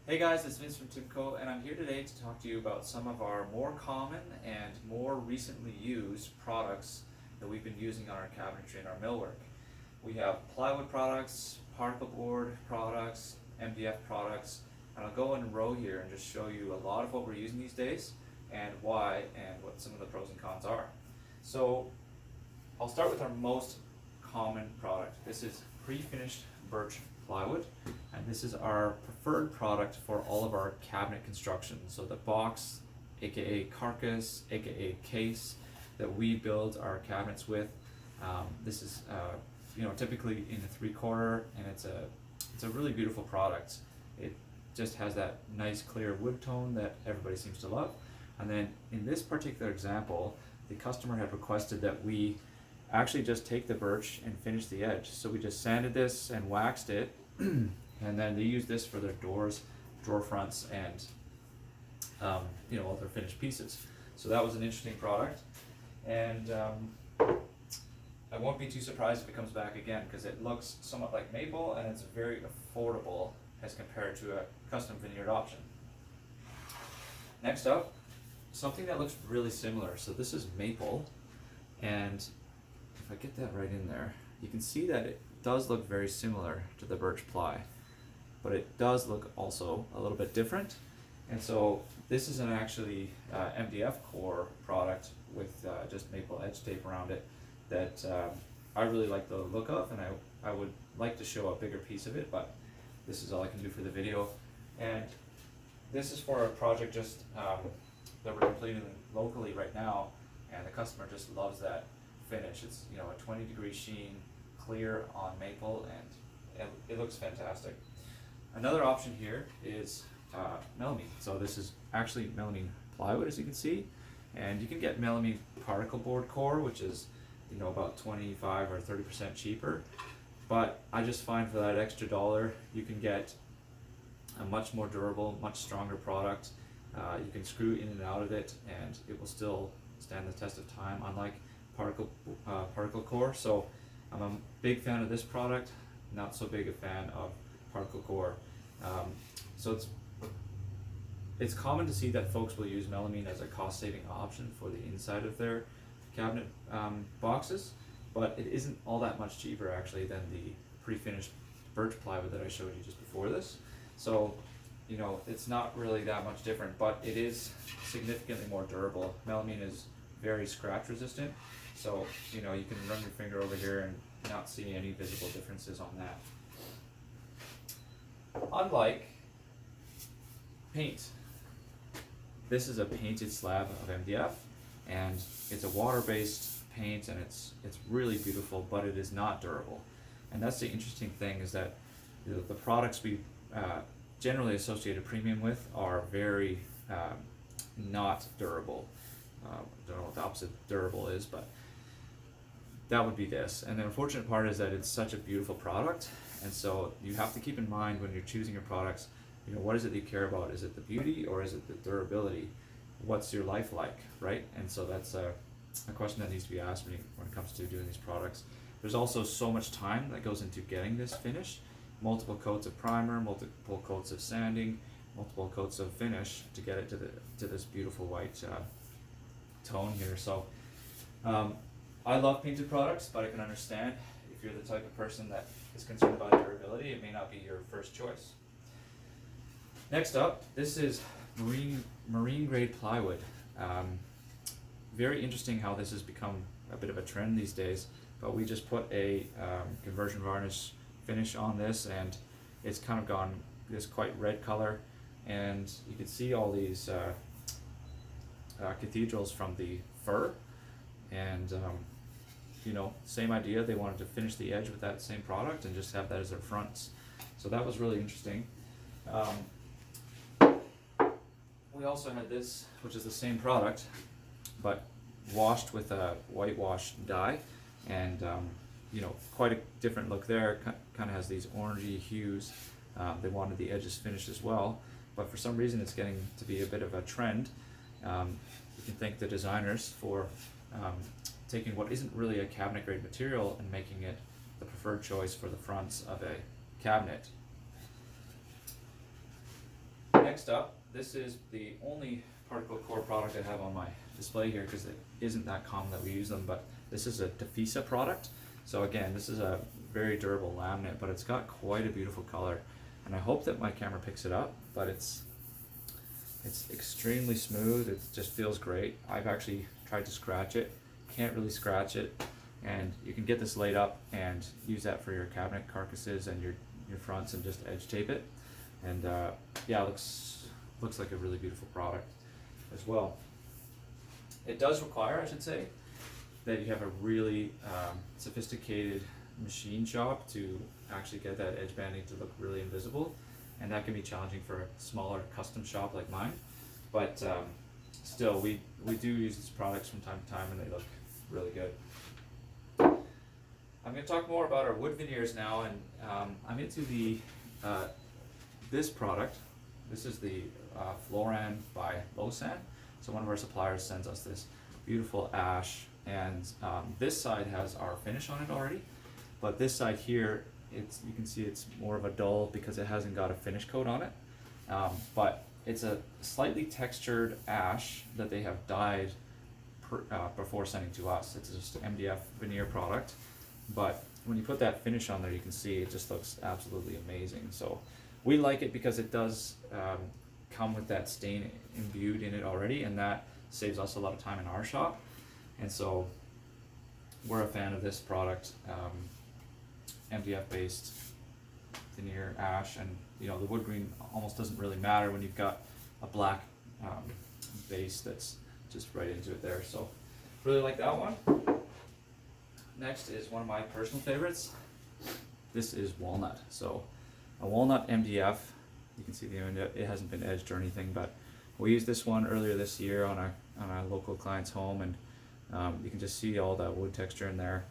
Hey guys, it's Vince from Timco, and I'm here today to talk to you about some of our more common and more recently used products that we've been using on our cabinetry and our millwork. We have plywood products, particle board products, MDF products, and I'll go in a row here and just show you a lot of what we're using these days and why and what some of the pros and cons are. So I'll start with our most common product. This is pre-finished birch plywood, and this is our preferred product for all of our cabinet construction. So the box, aka carcass, aka case that we build our cabinets with. This is typically in a 3/4, and it's a really beautiful product. It just has that nice clear wood tone that everybody seems to love. And then in this particular example, the customer had requested that we actually just take the birch and finish the edge. So we just sanded this and waxed it, and then they use this for their doors, drawer fronts, and all their finished pieces. So that was an interesting product, and I won't be too surprised if it comes back again because it looks somewhat like maple and it's very affordable as compared to a custom veneered option. Next up, something that looks really similar. So this is maple, and if I get that right in there, you can see that it does look very similar to the birch ply, but it does look also a little bit different. And so this is an actually MDF core product with just maple edge tape around it that I really like the look of, and I would like to show a bigger piece of it, but this is all I can do for the video. And this is for a project just that we're completing locally right now, and the customer just loves that finish. It's a 20-degree sheen, clear on maple, and it looks fantastic. Another option here is melamine. So this is actually melamine plywood, as you can see, and you can get melamine particle board core, which is about 25 or 30% cheaper. But I just find for that extra dollar, you can get a much more durable, much stronger product. You can screw in and out of it, and it will still stand the test of time, unlike particle core. So I'm a big fan of this product, not so big a fan of particle core. So it's common to see that folks will use melamine as a cost-saving option for the inside of their cabinet boxes, but it isn't all that much cheaper actually than the pre-finished birch plywood that I showed you just before this. So it's not really that much different, but it is significantly more durable. Melamine is very scratch resistant, so you can run your finger over here and not see any visible differences on that. Unlike paint, this is a painted slab of MDF, and it's a water-based paint, and it's really beautiful, but it is not durable. And that's the interesting thing, is that the products we generally associate a premium with are very not durable. I don't know what the opposite of durable is, but that would be this. And the unfortunate part is that it's such a beautiful product, and so you have to keep in mind when you're choosing your products, what is it that you care about? Is it the beauty or is it the durability? What's your life like, right? And so that's a question that needs to be asked when it comes to doing these products. There's also so much time that goes into getting this finished. Multiple coats of primer, multiple coats of sanding, multiple coats of finish to get it to this beautiful white tone here. So I love painted products, but I can understand if you're the type of person that is concerned about durability, it may not be your first choice. Next up, this is marine grade plywood. Very interesting how this has become a bit of a trend these days, but we just put a conversion varnish finish on this, and it's kind of gone this quite red color, and you can see all these cathedrals from the fir, and same idea. They wanted to finish the edge with that same product and just have that as their fronts, so that was really interesting. We also had this, which is the same product, but washed with a whitewash dye, and quite a different look there. Kind of has these orangey hues. They wanted the edges finished as well, but for some reason it's getting to be a bit of a trend. You can thank the designers for taking what isn't really a cabinet grade material and making it the preferred choice for the fronts of a cabinet. next up, this is the only particle core product I have on my display here because it isn't that common that we use them, but this is a Tefisa product. So again, this is a very durable laminate, but it's got quite a beautiful color. And I hope that my camera picks it up, but it's extremely smooth. It just feels great. I've actually tried to scratch it, can't really scratch it. And you can get this laid up and use that for your cabinet carcasses and your fronts and just edge tape it. And yeah, it looks like a really beautiful product as well. It does require, I should say, that you have a really sophisticated machine shop to actually get that edge banding to look really invisible, and that can be challenging for a smaller custom shop like mine. But still, we do use these products from time to time, and they look really good. I'm going to talk more about our wood veneers now, and I'm into the this product. This is the Floran by Losan. So one of our suppliers sends us this beautiful ash, and this side has our finish on it already, but this side here, you can see it's more of a dull because it hasn't got a finish coat on it. But it's a slightly textured ash that they have dyed before sending to us. It's just an MDF veneer product, but when you put that finish on there, you can see it just looks absolutely amazing. So we like it because it does come with that stain imbued in it already, and that saves us a lot of time in our shop. And so we're a fan of this product, MDF based veneer ash, and you know, the wood green almost doesn't really matter when you've got a black base that's just right into it there. So really like that one. Next is one of my personal favorites. This is walnut. So a walnut MDF, you can see the MDF, it hasn't been edged or anything, but we used this one earlier this year on a local client's home, and you can just see all that wood texture in there.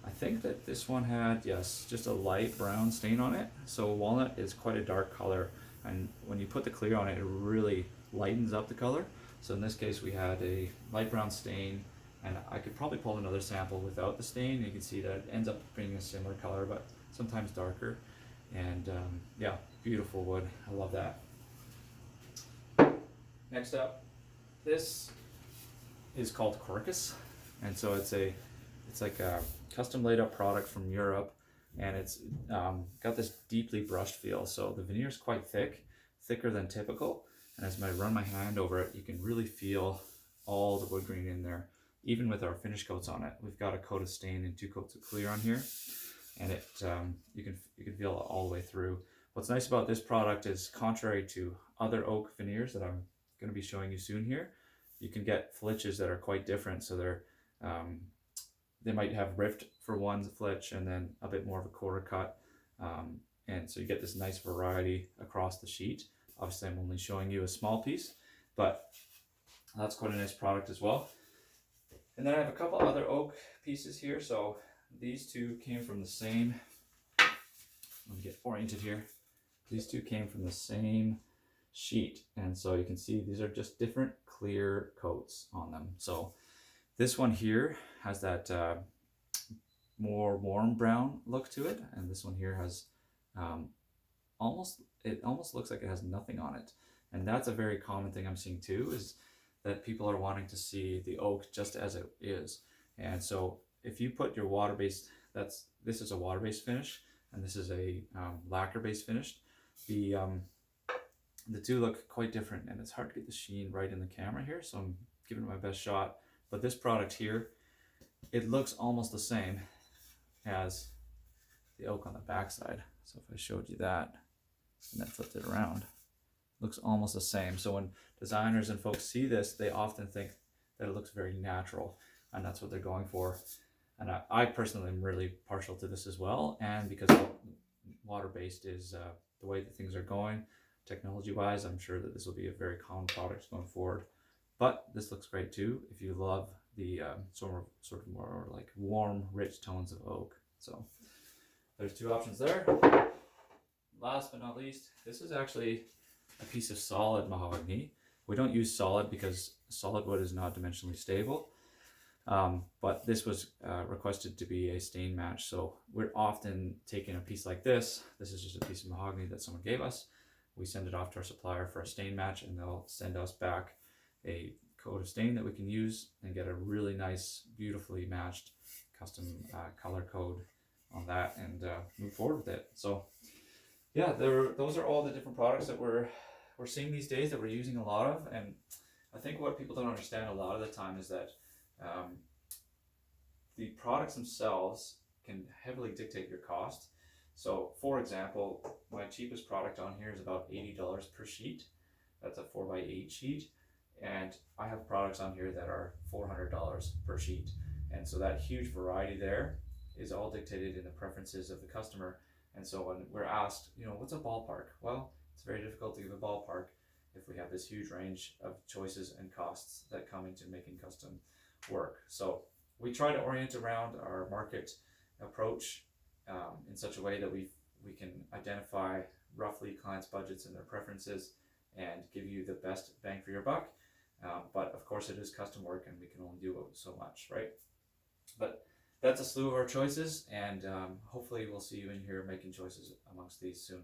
I think that this one had, yes, just a light brown stain on it. So walnut is quite a dark color, and when you put the clear on it, it really lightens up the color. So in this case, we had a light brown stain, and I could probably pull another sample without the stain. You can see that it ends up being a similar color, but sometimes darker. And yeah, beautiful wood. I love that. Next up, this is called Corcus, and so it's like a custom laid up product from Europe, and it's got this deeply brushed feel. So the veneer is quite thick, thicker than typical, and as I run my hand over it, you can really feel all the wood grain in there. Even with our finish coats on it, we've got a coat of stain and 2 coats of clear on here, and it you can feel it all the way through. What's nice about this product is, contrary to other oak veneers that I'm going to be showing you soon here, you can get flitches that are quite different. So they're they might have rift for one flitch and then a bit more of a quarter cut, and so you get this nice variety across the sheet. Obviously, I'm only showing you a small piece, but that's quite a nice product as well. And then I have a couple other oak pieces here. So these two came from the same, let me get oriented here. These two came from the same sheet, and so you can see these are just different clear coats on them. So this one here has that more warm brown look to it, and this one here has almost looks like it has nothing on it. And that's a very common thing I'm seeing too, is that people are wanting to see the oak just as it is. And so if you put your water-based, this is a water-based finish, and this is a lacquer-based finish. The two look quite different, and it's hard to get the sheen right in the camera here, so I'm giving it my best shot. But this product here, it looks almost the same as the oak on the backside. So if I showed you that and then flipped it around, it looks almost the same. So when designers and folks see this, they often think that it looks very natural, and that's what they're going for. And I personally am really partial to this as well, and because water-based is the way that things are going, technology-wise, I'm sure that this will be a very common product going forward. But this looks great too if you love the sort of more like warm, rich tones of oak. So there's 2 options there. Last but not least, this is actually a piece of solid mahogany. We don't use solid because solid wood is not dimensionally stable. But this was requested to be a stain match. So we're often taking a piece like this. This is just a piece of mahogany that someone gave us. we send it off to our supplier for a stain match, and they'll send us back a coat of stain that we can use and get a really nice, beautifully matched custom color code on that, and move forward with it. So yeah, those are all the different products that we're seeing these days that we're using a lot of. And I think what people don't understand a lot of the time is that the products themselves can heavily dictate your cost. So for example, my cheapest product on here is about $80 per sheet. That's a 4x8 sheet. And I have products on here that are $400 per sheet. And so that huge variety there is all dictated in the preferences of the customer. And so when we're asked, what's a ballpark? Well, it's very difficult to give a ballpark if we have this huge range of choices and costs that come into making custom work. So we try to orient around our market approach in such a way that we can identify roughly clients' budgets and their preferences and give you the best bang for your buck. But of course it is custom work, and we can only do so much, right? But that's a slew of our choices, and hopefully we'll see you in here making choices amongst these soon.